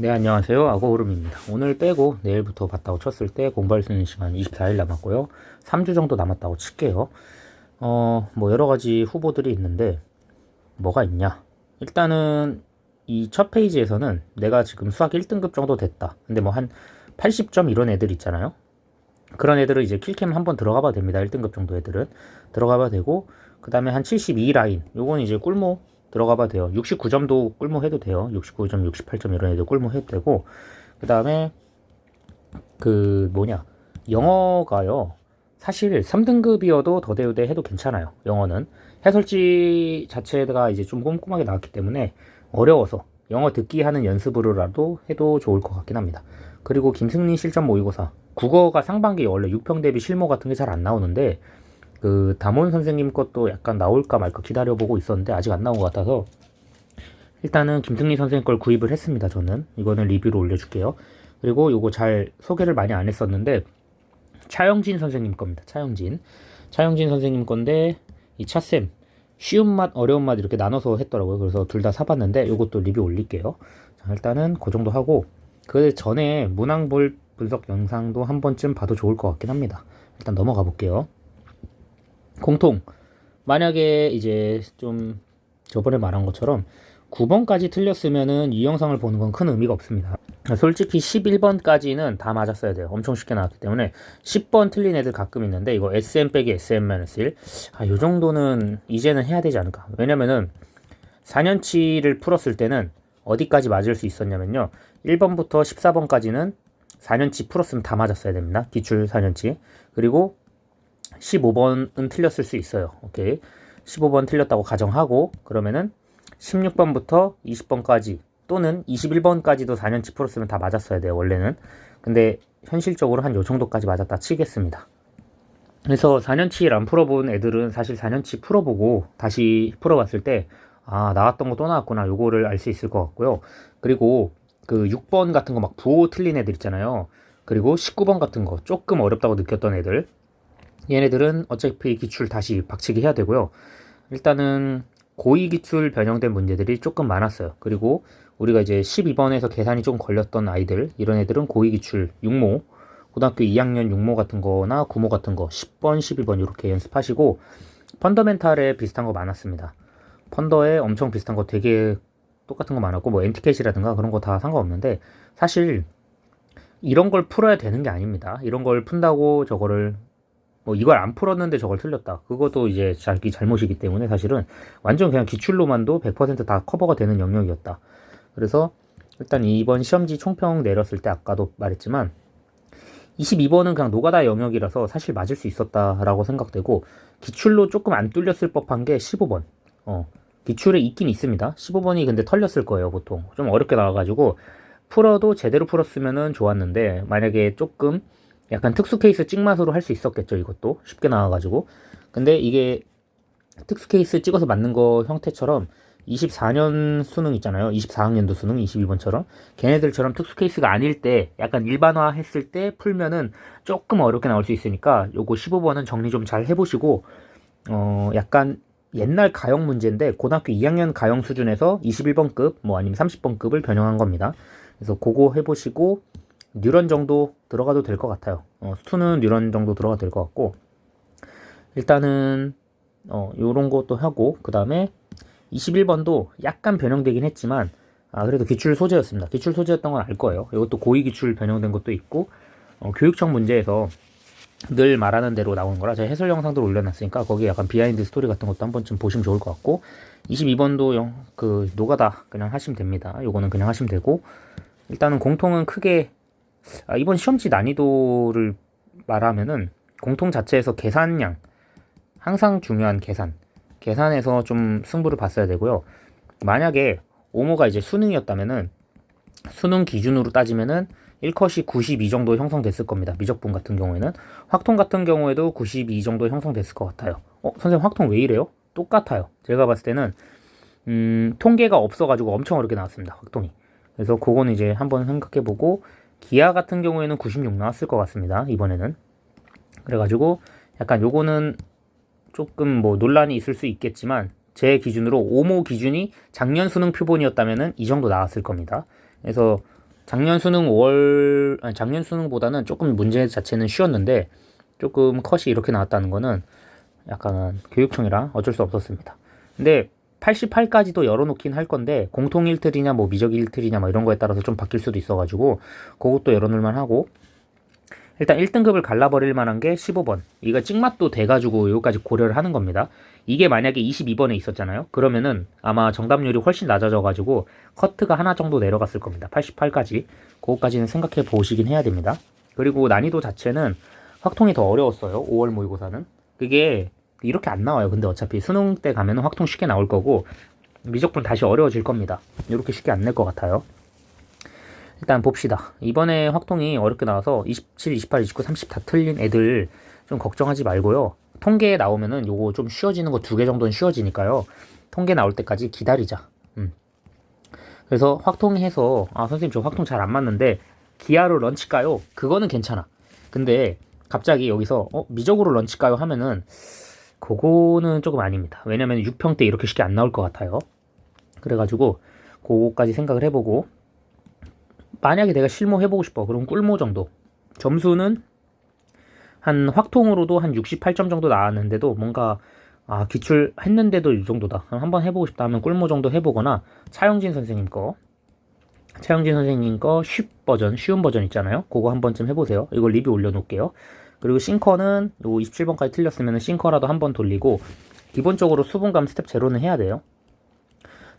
네, 안녕하세요. 악어오름입니다. 오늘 빼고 내일부터 봤다고 쳤을 때 공부할 수 있는 시간 24일 남았고요. 3주 정도 남았다고 칠게요. 뭐 여러 가지 후보들이 있는데 뭐가 있냐? 일단은 이 첫 페이지에서는 내가 지금 수학 1등급 정도 됐다. 근데 뭐 한 80점 이런 애들 있잖아요. 그런 애들은 이제 킬캠 한번 들어가 봐도 됩니다. 1등급 정도 애들은 들어가 봐도 되고, 그 다음에 한 72 라인 요건 이제 꿀모 들어가 봐도 돼요. 69점도 꿀모 해도 돼요. 69점 68점 이런 애들 꿀모 해도 되고, 그 다음에 그 뭐냐, 영어가요 사실 3등급이어도 더대우대 해도 괜찮아요. 영어는 해설지 자체가 이제 좀 꼼꼼하게 나왔기 때문에 어려워서 영어 듣기 하는 연습으로라도 해도 좋을 것 같긴 합니다. 그리고 김승리 실전 모의고사 국어가 상반기 원래 6평 대비 실무 같은 게 잘 안 나오는데, 그 담원 선생님 것도 약간 나올까 말까 기다려보고 있었는데 아직 안 나온 것 같아서 일단은 김승리 선생님 걸 구입을 했습니다. 저는 이거는 리뷰로 올려줄게요. 그리고 요거 잘 소개를 많이 안 했었는데 차영진 선생님 겁니다. 차영진 선생님 건데 이 차쌤 쉬운 맛 어려운 맛 이렇게 나눠서 했더라고요. 그래서 둘 다 사봤는데 요것도 리뷰 올릴게요. 자, 일단은 그 정도 하고 그 전에 문항볼 분석 영상도 한 번쯤 봐도 좋을 것 같긴 합니다. 일단 넘어가 볼게요. 공통 만약에 이제 좀 저번에 말한 것처럼 9번까지 틀렸으면은 이 영상을 보는 건 큰 의미가 없습니다. 솔직히 11번까지는 다 맞았어야 돼요. 엄청 쉽게 나왔기 때문에 10번 틀린 애들 가끔 있는데 이거 SM 빼기 SM-1 요 정도는 이제는 해야 되지 않을까. 왜냐면은 4년치를 풀었을 때는 어디까지 맞을 수 있었냐면요, 1번부터 14번까지는 4년치 풀었으면 다 맞았어야 됩니다. 기출 4년치. 그리고 15번은 틀렸을 수 있어요. 오케이. 15번 틀렸다고 가정하고 그러면은 16번부터 20번까지 또는 21번까지도 4년치 풀었으면 다 맞았어야 돼요. 원래는. 근데 현실적으로 한 요 정도까지 맞았다 치겠습니다. 그래서 4년치를 안 풀어본 애들은 사실 4년치 풀어보고 다시 풀어봤을 때 나왔던 거 또 나왔구나 요거를 알 수 있을 것 같고요. 그리고 그 6번 같은 거 막 부호 틀린 애들 있잖아요. 그리고 19번 같은 거 조금 어렵다고 느꼈던 애들, 얘네들은 어차피 기출 다시 박치기 해야 되고요. 일단은 고의 기출 변형된 문제들이 조금 많았어요. 그리고 우리가 이제 12번에서 계산이 좀 걸렸던 아이들, 이런 애들은 고의 기출 6모, 고등학교 2학년 6모 같은 거나 9모 같은 거 10번, 12번 이렇게 연습하시고, 펀더멘탈에 비슷한 거 많았습니다. 펀더에 엄청 비슷한 거 되게 똑같은 거 많았고, 뭐 엔티켓이라든가 그런 거 다 상관없는데 사실 이런 걸 풀어야 되는 게 아닙니다. 이런 걸 푼다고 저거를 뭐 이걸 안 풀었는데 저걸 틀렸다, 그것도 이제 자기 잘못이기 때문에 사실은 완전 그냥 기출로만도 100%다 커버가 되는 영역이었다. 그래서 일단 이번 시험지 총평 내렸을 때 아까도 말했지만 22번은 그냥 노가다 영역이라서 사실 맞을 수 있었다라고 생각되고, 기출로 조금 안 뚫렸을 법한 게 15번. 기출에 있긴 있습니다. 15번이 근데 털렸을 거예요. 보통 좀 어렵게 나와가지고 풀어도 제대로 풀었으면은 좋았는데, 만약에 조금 약간 특수 케이스 찍맛으로 할 수 있었겠죠. 이것도 쉽게 나와가지고. 근데 이게 특수 케이스 찍어서 맞는 거 형태처럼 24년 수능 있잖아요. 24학년도 수능 22번처럼 걔네들처럼 특수 케이스가 아닐 때 약간 일반화 했을 때 풀면은 조금 어렵게 나올 수 있으니까 요거 15번은 정리 좀 잘 해보시고, 약간 옛날 가형 문제인데 고등학교 2학년 가형 수준에서 21번급 뭐 아니면 30번급을 변형한 겁니다. 그래서 그거 해보시고 뉴런 정도 들어가도 될 것 같아요. 수는 뉴런 정도 들어가도 될 것 같고, 일단은 요런 것도 하고, 그 다음에 21번도 약간 변형되긴 했지만 그래도 기출 소재였습니다. 기출 소재였던 건 알 거예요. 이것도 고의 기출 변형된 것도 있고, 교육청 문제에서 늘 말하는 대로 나오는 거라 제가 해설 영상도 올려놨으니까 거기에 약간 비하인드 스토리 같은 것도 한 번쯤 보시면 좋을 것 같고, 22번도 그 노가다 그냥 하시면 됩니다. 요거는 그냥 하시면 되고, 일단은 공통은 크게 이번 시험지 난이도를 말하면은 공통 자체에서 계산량, 항상 중요한 계산에서 좀 승부를 봤어야 되고요. 만약에 오모가 이제 수능이었다면은 수능 기준으로 따지면은 1컷이 92 정도 형성됐을 겁니다. 미적분 같은 경우에는. 확통 같은 경우에도 92 정도 형성됐을 것 같아요. 선생님 확통 왜 이래요? 똑같아요. 제가 봤을 때는 통계가 없어가지고 엄청 어렵게 나왔습니다. 확통이. 그래서 그거는 이제 한번 생각해보고, 기하 같은 경우에는 96 나왔을 것 같습니다. 이번에는. 그래가지고 약간 요거는 조금 뭐 논란이 있을 수 있겠지만 제 기준으로 오모 기준이 작년 수능 표본이었다면은 이 정도 나왔을 겁니다. 그래서 작년 수능보다는 조금 문제 자체는 쉬웠는데 조금 컷이 이렇게 나왔다는 거는 약간 교육청이라 어쩔 수 없었습니다. 근데 88까지도 열어놓긴 할 건데 공통 1틀이냐 뭐 미적 1틀이냐 뭐 이런 거에 따라서 좀 바뀔 수도 있어가지고 그것도 열어놓을만 하고, 일단 1등급을 갈라버릴 만한 게 15번. 이거 찍맛도 돼가지고 여기까지 고려를 하는 겁니다. 이게 만약에 22번에 있었잖아요. 그러면은 아마 정답률이 훨씬 낮아져가지고 커트가 하나 정도 내려갔을 겁니다. 88까지. 그거까지는 생각해 보시긴 해야 됩니다. 그리고 난이도 자체는 확통이 더 어려웠어요. 5월 모의고사는. 그게 이렇게 안 나와요. 근데 어차피 수능 때 가면은 확통 쉽게 나올 거고 미적분 다시 어려워질 겁니다. 이렇게 쉽게 안 낼 것 같아요. 일단 봅시다. 이번에 확통이 어렵게 나와서 27, 28, 29, 30 다 틀린 애들 좀 걱정하지 말고요. 통계에 나오면은 요거 좀 쉬워지는 거 2개 정도는 쉬워지니까요. 통계 나올 때까지 기다리자. 그래서 확통해서 선생님 저 확통 잘 안 맞는데 기하로 런치까요? 그거는 괜찮아. 근데 갑자기 여기서 미적으로 런치까요? 하면은 그거는 조금 아닙니다. 왜냐면 6평 때 이렇게 쉽게 안 나올 것 같아요. 그래가지고 그거까지 생각을 해보고, 만약에 내가 실무 해보고 싶어. 그럼 꿀모 정도. 점수는 한 확통으로도 한 68점 정도 나왔는데도 뭔가 기출 했는데도 이 정도다. 그럼 한번 해보고 싶다 하면 꿀모 정도 해보거나 차영진 선생님 거 쉬운 버전 있잖아요. 그거 한 번쯤 해보세요. 이거 리뷰 올려놓을게요. 그리고 싱커는 요 27번까지 틀렸으면 싱커라도 한 번 돌리고, 기본적으로 수분감 스텝 제로는 해야 돼요.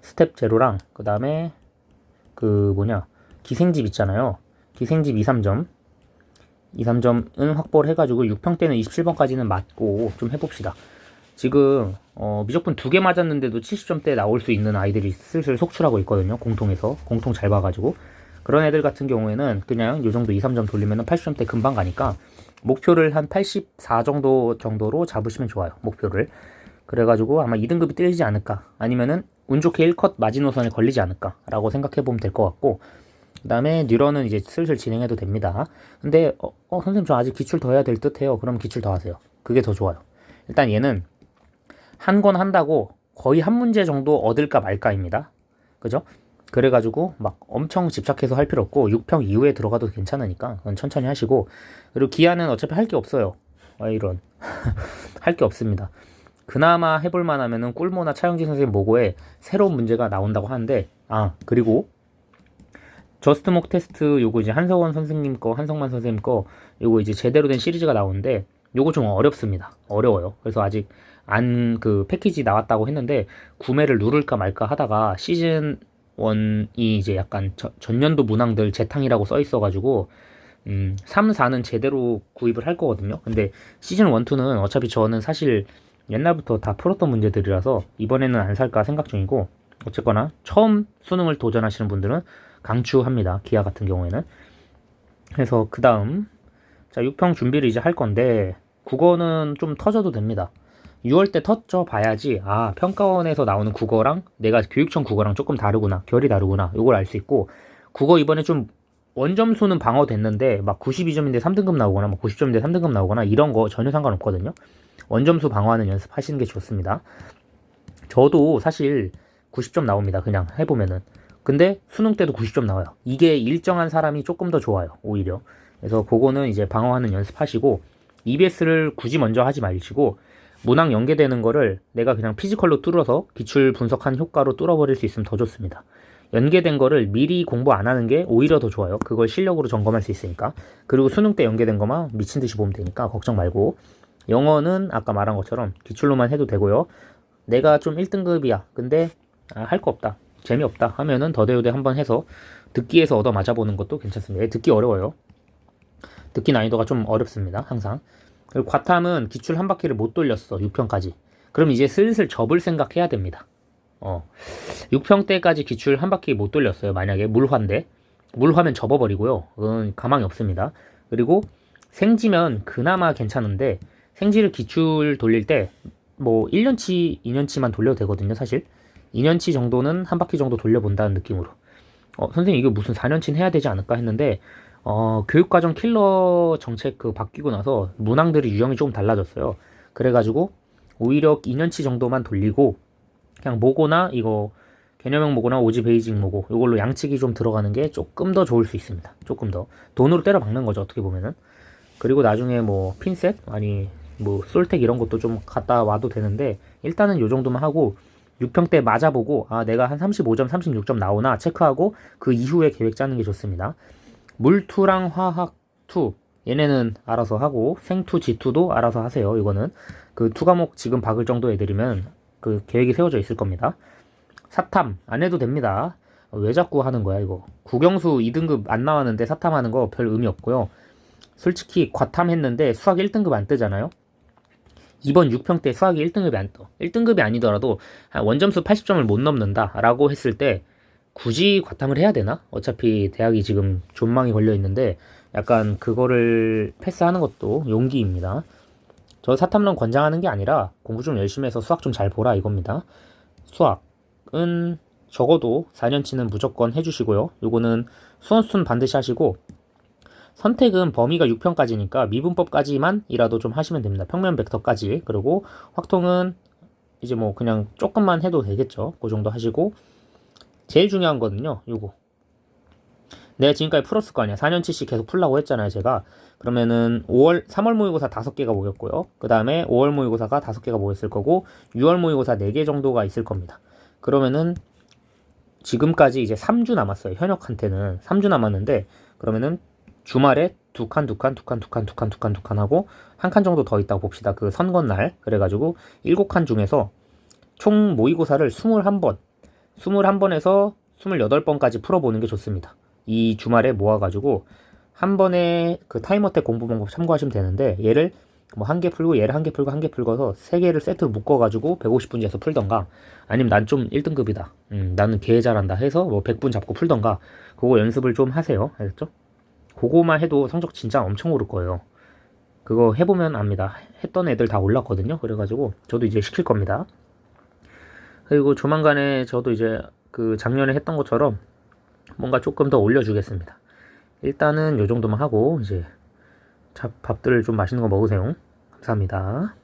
스텝 제로랑 그 다음에 기생집 있잖아요. 기생집 2, 3점. 2, 3점은 확보를 해가지고 6평 때는 27번까지는 맞고 좀 해봅시다. 지금 미적분 2개 맞았는데도 70점대 나올 수 있는 아이들이 슬슬 속출하고 있거든요. 공통에서. 공통 잘 봐가지고. 그런 애들 같은 경우에는 그냥 요 정도 2, 3점 돌리면 80점대 금방 가니까 목표를 한 84 정도로 잡으시면 좋아요. 목표를. 그래가지고 아마 2등급이 뜰지 않을까, 아니면은 운 좋게 1컷 마지노선에 걸리지 않을까 라고 생각해보면 될 것 같고, 그 다음에 뉴런은 이제 슬슬 진행해도 됩니다. 근데 선생님 저 아직 기출 더 해야 될 듯 해요. 그럼 기출 더 하세요. 그게 더 좋아요. 일단 얘는 한 권 한다고 거의 한 문제 정도 얻을까 말까입니다. 그죠? 그래가지고 막 엄청 집착해서 할 필요 없고 6평 이후에 들어가도 괜찮으니까 그건 천천히 하시고, 그리고 기아는 어차피 할 게 없어요. 이런 할 게 없습니다. 그나마 해볼 만하면은 꿀모나 차영진 선생님 모고에 새로운 문제가 나온다고 하는데, 그리고 저스트 목 테스트 요거 이제 한석원 선생님 거, 한성만 선생님 거 요거 이제 제대로 된 시리즈가 나오는데 요거 좀 어렵습니다. 어려워요. 그래서 아직 그 패키지 나왔다고 했는데 구매를 누를까 말까 하다가 시즌 1이 이제 약간 전년도 문항들 재탕이라고 써 있어가지고 3, 4는 제대로 구입을 할 거거든요. 근데 시즌 1, 2는 어차피 저는 사실 옛날부터 다 풀었던 문제들이라서 이번에는 안 살까 생각 중이고, 어쨌거나 처음 수능을 도전하시는 분들은 강추합니다. 기아 같은 경우에는. 그래서 그 다음 6평 준비를 이제 할 건데 국어는 좀 터져도 됩니다. 6월 때 터져 봐야지 평가원에서 나오는 국어랑 내가 교육청 국어랑 조금 다르구나, 결이 다르구나, 요걸 알 수 있고, 국어 이번에 좀 원점수는 방어됐는데 막 92점인데 3등급 나오거나 막 90점인데 3등급 나오거나 이런 거 전혀 상관없거든요. 원점수 방어하는 연습하시는 게 좋습니다. 저도 사실 90점 나옵니다. 그냥 해보면은. 근데 수능 때도 90점 나와요. 이게 일정한 사람이 조금 더 좋아요. 오히려. 그래서 그거는 이제 방어하는 연습하시고, EBS를 굳이 먼저 하지 마시고 문항 연계되는 거를 내가 그냥 피지컬로 뚫어서 기출 분석한 효과로 뚫어버릴 수 있으면 더 좋습니다. 연계된 거를 미리 공부 안 하는 게 오히려 더 좋아요. 그걸 실력으로 점검할 수 있으니까. 그리고 수능 때 연계된 거만 미친 듯이 보면 되니까 걱정 말고, 영어는 아까 말한 것처럼 기출로만 해도 되고요. 내가 좀 1등급이야. 근데 할 거 없다, 재미없다 하면은 더대우대 한번 해서 듣기에서 얻어 맞아보는 것도 괜찮습니다. 듣기 어려워요. 듣기 난이도가 좀 어렵습니다. 항상. 그리고 과탐은 기출 한 바퀴를 못 돌렸어. 6평까지. 그럼 이제 슬슬 접을 생각해야 됩니다. 6평 때까지 기출 한 바퀴 못 돌렸어요. 만약에 물화인데. 물화면 접어버리고요. 그건 가망이 없습니다. 그리고 생지면 그나마 괜찮은데, 생지를 기출 돌릴 때 뭐 1년치, 2년치만 돌려도 되거든요. 사실 2년치 정도는 한 바퀴 정도 돌려본다는 느낌으로. 선생님 이거 무슨 4년치는 해야 되지 않을까 했는데, 교육과정 킬러 정책 바뀌고 나서 문항들이 유형이 조금 달라졌어요. 그래가지고 오히려 2년치 정도만 돌리고 그냥 모고나 이거 개념형 모고나 오지 베이직 모고 이걸로 양측이 좀 들어가는 게 조금 더 좋을 수 있습니다. 조금 더 돈으로 때려 박는 거죠, 어떻게 보면은. 그리고 나중에 뭐 핀셋 아니 뭐 솔텍 이런 것도 좀 갖다 와도 되는데 일단은 요 정도만 하고 6평대 맞아보고 아 내가 한 35점 36점 나오나 체크하고 그 이후에 계획 짜는 게 좋습니다. 물투랑 화학투 얘네는 알아서 하고 생투 지투도 알아서 하세요. 이거는 그 투 과목 지금 박을 정도 애들이면 그 계획이 세워져 있을 겁니다. 사탐 안 해도 됩니다. 왜 자꾸 하는 거야 이거. 국영수 2등급 안 나왔는데 사탐하는 거 별 의미 없고요. 솔직히 과탐 했는데 수학 1등급 안 뜨잖아요. 이번 6평 때 수학이 1등급이 안 떠. 1등급이 아니더라도 원점수 80점을 못 넘는다 라고 했을 때 굳이 과탐을 해야 되나? 어차피 대학이 지금 존망이 걸려 있는데 약간 그거를 패스하는 것도 용기입니다. 저 사탐론 권장하는 게 아니라 공부 좀 열심히 해서 수학 좀 잘 보라 이겁니다. 수학은 적어도 4년치는 무조건 해주시고요. 요거는 수원수는 반드시 하시고 선택은 범위가 6평까지니까 미분법까지만이라도 좀 하시면 됩니다. 평면 벡터까지. 그리고 확통은 이제 뭐 그냥 조금만 해도 되겠죠. 그 정도 하시고 제일 중요한 거는요. 요거. 내가 지금까지 풀었을 거 아니야. 4년치씩 계속 풀라고 했잖아요. 제가. 그러면은 3월 모의고사 5개가 모였고요. 그 다음에 5월 모의고사가 5개가 모였을 거고 6월 모의고사 4개 정도가 있을 겁니다. 그러면은 지금까지 이제 3주 남았어요. 현역한테는 3주 남았는데 그러면은 주말에 두 칸 하고 한 칸 정도 더 있다고 봅시다. 그 선거날. 그래가지고 7칸 중에서 총 모의고사를 21번에서 28번까지 풀어보는 게 좋습니다. 이 주말에 모아가지고 한 번에 그 타임어택 공부 방법 참고하시면 되는데 얘를 뭐 한 개 풀고 얘를 한 개 풀고 한 개 풀고서 세 개를 세트로 묶어가지고 150분째에서 풀던가 아니면 난 좀 1등급이다. 나는 개 잘한다 해서 뭐 100분 잡고 풀던가 그거 연습을 좀 하세요. 알겠죠? 그거만 해도 성적 진짜 엄청 오를 거예요. 그거 해보면 압니다. 했던 애들 다 올랐거든요. 그래가지고 저도 이제 시킬 겁니다. 그리고 조만간에 저도 이제 그 작년에 했던 것처럼 뭔가 조금 더 올려주겠습니다. 일단은 요 정도만 하고 이제 밥들 좀 맛있는 거 먹으세요. 감사합니다.